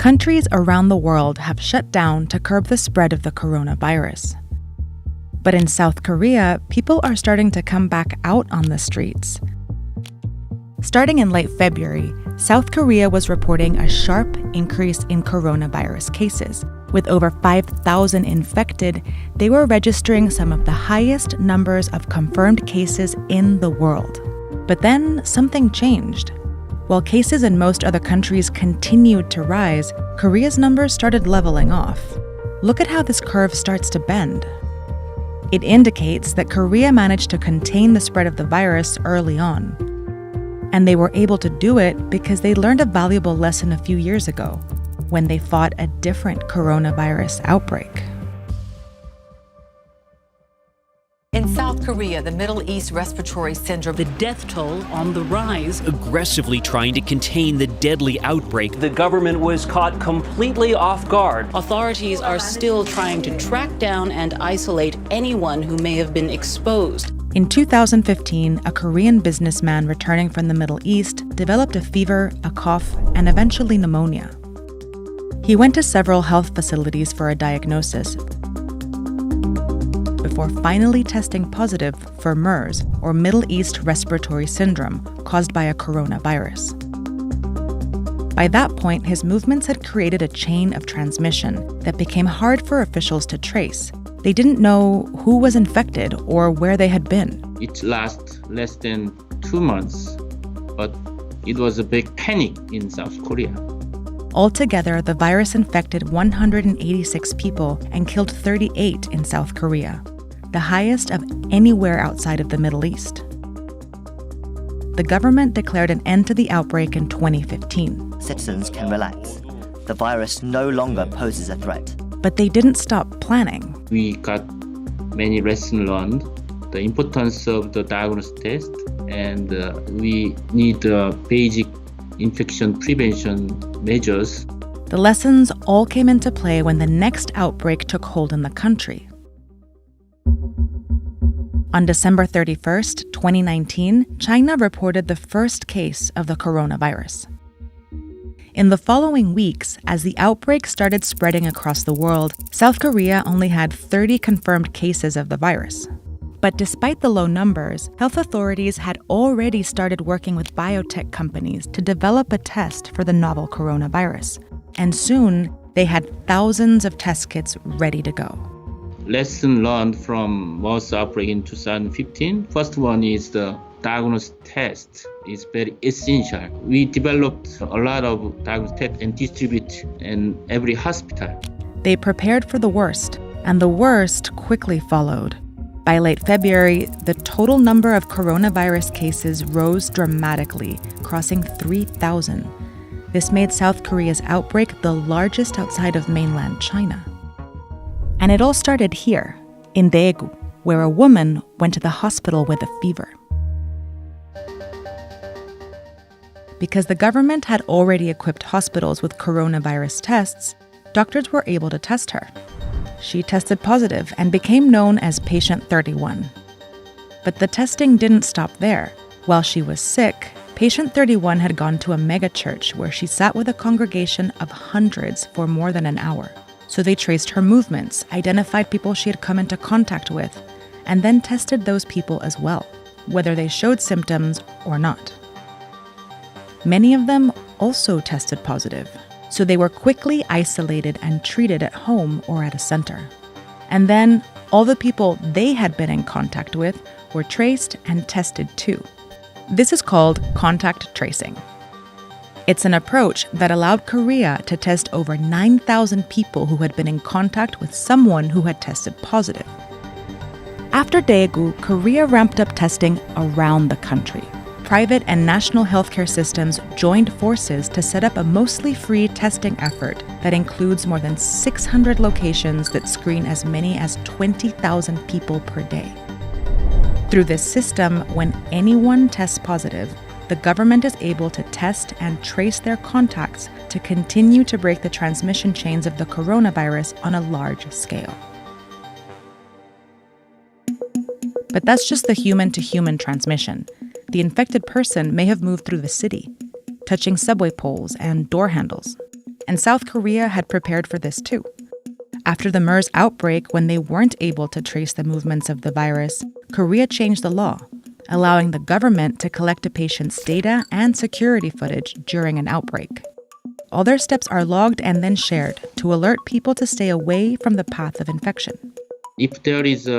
Countries around the world have shut down to curb the spread of the coronavirus. But in South Korea, people are starting to come back out on the streets. Starting in late February, South Korea was reporting a sharp increase in coronavirus cases. With over 5,000 infected, they were registering some of the highest numbers of confirmed cases in the world. But then something changed. While cases in most other countries continued to rise, Korea's numbers started leveling off. Look at how this curve starts to bend. It indicates that Korea managed to contain the spread of the virus early on. And they were able to do it because they learned a valuable lesson a few years ago, when they fought a different coronavirus outbreak. In South Korea, the Middle East respiratory syndrome, the death toll on the rise, aggressively trying to contain the deadly outbreak. The government was caught completely off guard. Authorities are still trying to track down and isolate anyone who may have been exposed. In 2015, a Korean businessman returning from the Middle East developed a fever, a cough, and eventually pneumonia. He went to several health facilities for a diagnosis before finally testing positive for MERS, or Middle East Respiratory Syndrome, caused by a coronavirus. By that point, his movements had created a chain of transmission that became hard for officials to trace. They didn't know who was infected or where they had been. It lasted less than 2 months, but it was a big panic in South Korea. Altogether, the virus infected 186 people and killed 38 in South Korea, the highest of anywhere outside of the Middle East. The government declared an end to the outbreak in 2015. Citizens can relax. The virus no longer poses a threat. But they didn't stop planning. We got many lessons learned, the importance of the diagnosis test, and we need basic infection prevention measures. The lessons all came into play when the next outbreak took hold in the country. On December 31st, 2019, China reported the first case of the coronavirus. In the following weeks, as the outbreak started spreading across the world, South Korea only had 30 confirmed cases of the virus. But despite the low numbers, health authorities had already started working with biotech companies to develop a test for the novel coronavirus. And soon, they had thousands of test kits ready to go. Lesson learned from MERS outbreak in 2015. First one is the diagnosis test is very essential. We developed a lot of diagnosis tests and distribute in every hospital. They prepared for the worst, and the worst quickly followed. By late February, the total number of coronavirus cases rose dramatically, crossing 3,000. This made South Korea's outbreak the largest outside of mainland China. And it all started here, in Daegu, where a woman went to the hospital with a fever. Because the government had already equipped hospitals with coronavirus tests, doctors were able to test her. She tested positive and became known as Patient 31. But the testing didn't stop there. While she was sick, Patient 31 had gone to a megachurch where she sat with a congregation of hundreds for more than an hour. So they traced her movements, identified people she had come into contact with, and then tested those people as well, whether they showed symptoms or not. Many of them also tested positive, so they were quickly isolated and treated at home or at a center. And then all the people they had been in contact with were traced and tested too. This is called contact tracing. It's an approach that allowed Korea to test over 9,000 people who had been in contact with someone who had tested positive. After Daegu, Korea ramped up testing around the country. Private and national healthcare systems joined forces to set up a mostly free testing effort that includes more than 600 locations that screen as many as 20,000 people per day. Through this system, when anyone tests positive, the government is able to test and trace their contacts to continue to break the transmission chains of the coronavirus on a large scale. But that's just the human-to-human transmission. The infected person may have moved through the city, touching subway poles and door handles. and South Korea had prepared for this too. After the MERS outbreak, when they weren't able to trace the movements of the virus, Korea changed the law, allowing the government to collect a patient's data and security footage during an outbreak. All their steps are logged and then shared to alert people to stay away from the path of infection. If there is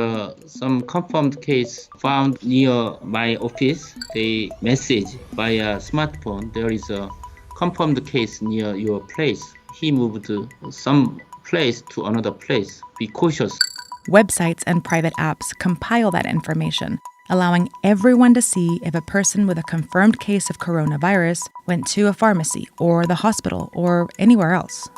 some confirmed case found near my office, they message via smartphone, there is a confirmed case near your place. He moved some place to another place. Be cautious. Websites and private apps compile that information, allowing everyone to see if a person with a confirmed case of coronavirus went to a pharmacy or the hospital or anywhere else.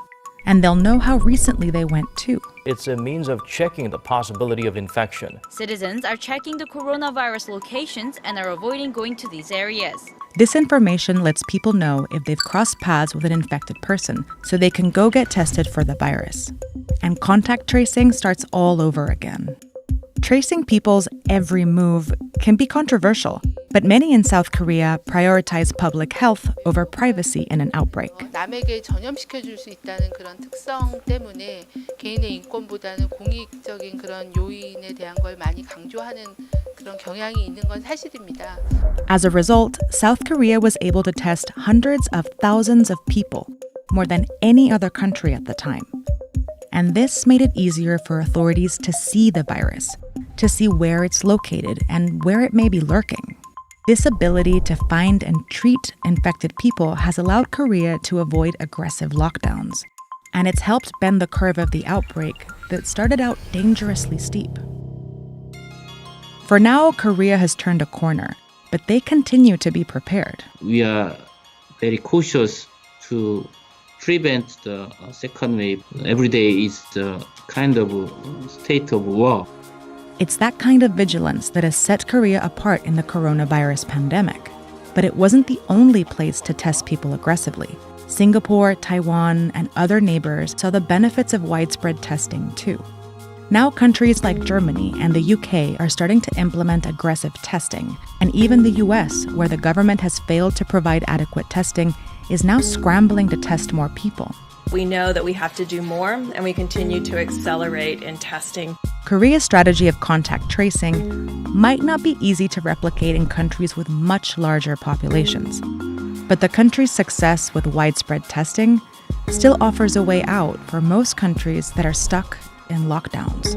And they'll know how recently they went too. It's a means of checking the possibility of infection. Citizens are checking the coronavirus locations and are avoiding going to these areas. This information lets people know if they've crossed paths with an infected person, so they can go get tested for the virus. And contact tracing starts all over again. Tracing people's every move can be controversial, but many in South Korea prioritize public health over privacy in an outbreak. 남에게 전염시켜줄 수 있다는 그런 특성 때문에 개인의 인권보다는 공익적인 그런 요인에 대한 걸 많이 강조하는 그런 경향이 있는 건 사실입니다. As a result, South Korea was able to test hundreds of thousands of people, more than any other country at the time. And this made it easier for authorities to see the virus, to see where it's located and where it may be lurking. This ability to find and treat infected people has allowed Korea to avoid aggressive lockdowns. And it's helped bend the curve of the outbreak that started out dangerously steep. For now, Korea has turned a corner, but they continue to be prepared. We are very cautious to prevent the second wave. Every day is the kind of state of war. It's that kind of vigilance that has set Korea apart in the coronavirus pandemic. But it wasn't the only place to test people aggressively. Singapore, Taiwan, and other neighbors saw the benefits of widespread testing too. Now countries like Germany and the UK are starting to implement aggressive testing, and even the US, where the government has failed to provide adequate testing, is now scrambling to test more people. We know that we have to do more, and we continue to accelerate in testing. Korea's strategy of contact tracing might not be easy to replicate in countries with much larger populations. But the country's success with widespread testing still offers a way out for most countries that are stuck in lockdowns.